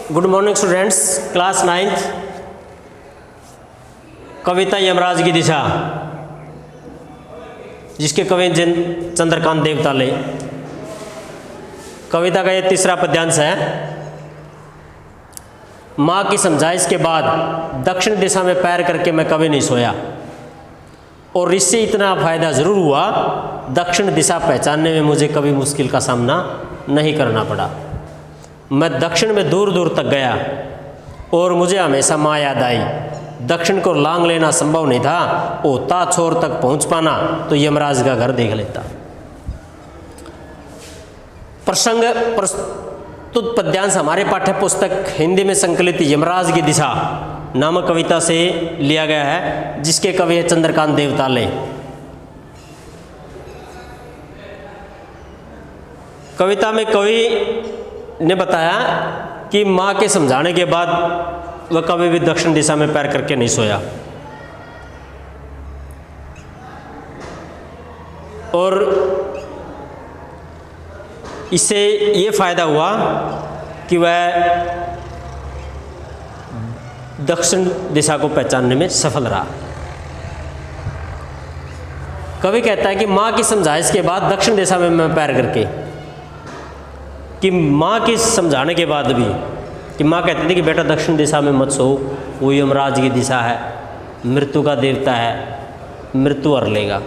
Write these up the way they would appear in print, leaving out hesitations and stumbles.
Good morning students, class 9th कविता यमराज की दिशा, जिसके कवि चंद्रकांत देवताले। कविता का यह तीसरा पद्यांश है। माँ की समझाइश के बाद दक्षिण दिशा में पैर करके मैं कभी नहीं सोया, और इससे इतना फायदा जरूर हुआ, दक्षिण दिशा पहचानने में मुझे कभी मुश्किल का सामना नहीं करना पड़ा। मैं दक्षिण में दूर दूर तक गया और मुझे हमेशा माँ याद आई। दक्षिण को लांग लेना संभव नहीं था, होता छोर तक पहुंच पाना तो यमराज का घर देख लेता। प्रसंग प्रस्तुत पद्यांश हमारे पाठ्य पुस्तक हिंदी में संकलित यमराज की दिशा नामक कविता से लिया गया है, जिसके कवि है चंद्रकांत देवताले। कविता में कवि ने बताया कि माँ के समझाने के बाद वह कभी भी दक्षिण दिशा में पैर करके नहीं सोया, और इससे ये फायदा हुआ कि वह दक्षिण दिशा को पहचानने में सफल रहा। कवि कहता है कि माँ की समझाइश के बाद दक्षिण दिशा में मैं पैर करके, कि माँ की समझाने के बाद भी, कि माँ कहती थी कि बेटा दक्षिण दिशा में मत सो, वो यमराज की दिशा है, मृत्यु का देवता है, मृत्यु हर लेगा,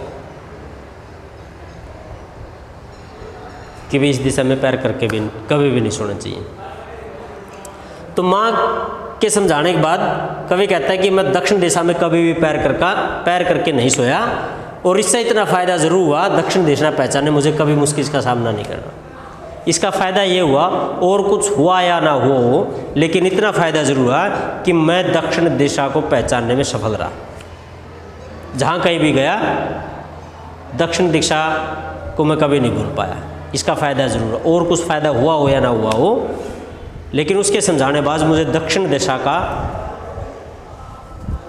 कि भी इस दिशा में पैर करके भी कभी भी नहीं सोना चाहिए। तो माँ के समझाने के बाद कवि कहता है कि मैं दक्षिण दिशा में कभी भी पैर करके नहीं सोया, और इससे इतना फ़ायदा ज़रूर हुआ, दक्षिण दिशा पहचानने मुझे कभी मुश्किल का सामना नहीं करना। इसका फ़ायदा ये हुआ, और कुछ हुआ या ना हो, लेकिन इतना फ़ायदा ज़रूर हुआ कि मैं दक्षिण दिशा को पहचानने में सफल रहा। जहाँ कहीं भी गया, दक्षिण दिशा को मैं कभी नहीं भूल पाया। इसका फ़ायदा ज़रूर हुआ, और कुछ फ़ायदा हुआ हो या ना हुआ हो, लेकिन उसके समझाने बाद मुझे दक्षिण दिशा का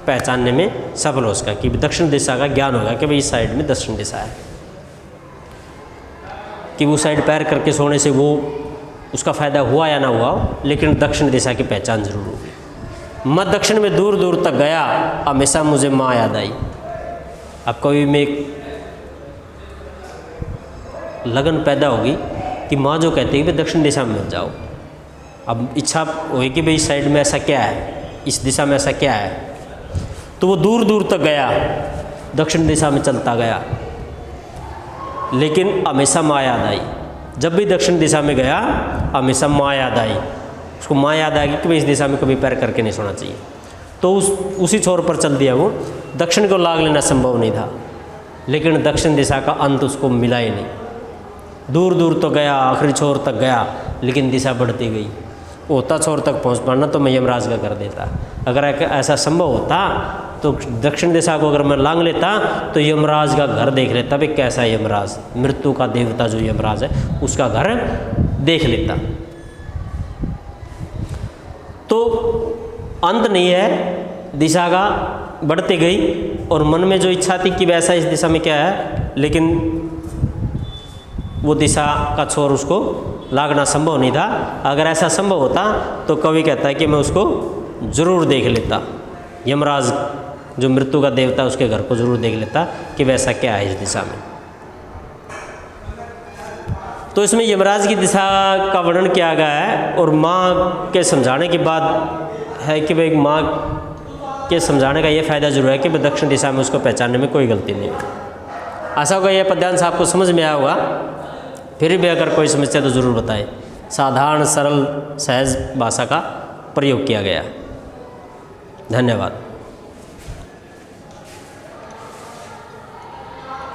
पहचानने में सफल हो सका, कि दक्षिण दिशा का ज्ञान होगा कि भाई इस साइड में दक्षिण दिशा है, कि वो साइड पैर करके सोने से वो उसका फ़ायदा हुआ या ना हुआ, लेकिन दक्षिण दिशा की पहचान जरूर होगी। मैं दक्षिण में दूर दूर तक गया, हमेशा मुझे माँ याद आई। अब कभी में एक लगन पैदा होगी कि माँ जो कहती है कि दक्षिण दिशा में मत जाओ। अब इच्छा होगी कि भाई इस साइड में ऐसा क्या है, इस दिशा में ऐसा क्या है, तो वो दूर दूर तक गया, दक्षिण दिशा में चलता गया, लेकिन हमेशा माँ याद आई। जब भी दक्षिण दिशा में गया, हमेशा माँ याद आई। उसको माँ याद आएगी कि भाई इस दिशा में कभी पैर करके नहीं सोना चाहिए, तो उसी छोर पर चल दिया। वो दक्षिण को लाग लेना संभव नहीं था, लेकिन दक्षिण दिशा का अंत उसको मिला ही नहीं। दूर दूर तो गया, आखिरी छोर तक गया, लेकिन दिशा बढ़ती गई। होता छोर तक पहुँच पाना तो मैं यमराज का कर देता। अगर ऐसा संभव होता तो दक्षिण दिशा को अगर मैं लांग लेता तो यमराज का घर देख लेता। भाई कैसा यमराज, मृत्यु का देवता जो यमराज है, उसका घर देख लेता। तो अंत नहीं है दिशा का, बढ़ती गई, और मन में जो इच्छा थी कि वैसा इस दिशा में क्या है, लेकिन वो दिशा का छोर उसको लागना संभव नहीं था। अगर ऐसा संभव होता तो कवि कहता है कि मैं उसको ज़रूर देख लेता, यमराज जो मृत्यु का देवता, उसके घर को ज़रूर देख लेता कि वैसा क्या है इस दिशा में। तो इसमें यमराज की दिशा का वर्णन किया गया है, और माँ के समझाने के बाद है कि भाई माँ के समझाने का ये फ़ायदा जरूर है कि भाई दक्षिण दिशा में उसको पहचानने में कोई गलती नहीं है। आशा होगा यह पद्यांश आपको समझ में आया होगा। फिर भी अगर कोई समस्या तो ज़रूर बताएं। साधारण सरल सहज भाषा का प्रयोग किया गया। धन्यवाद।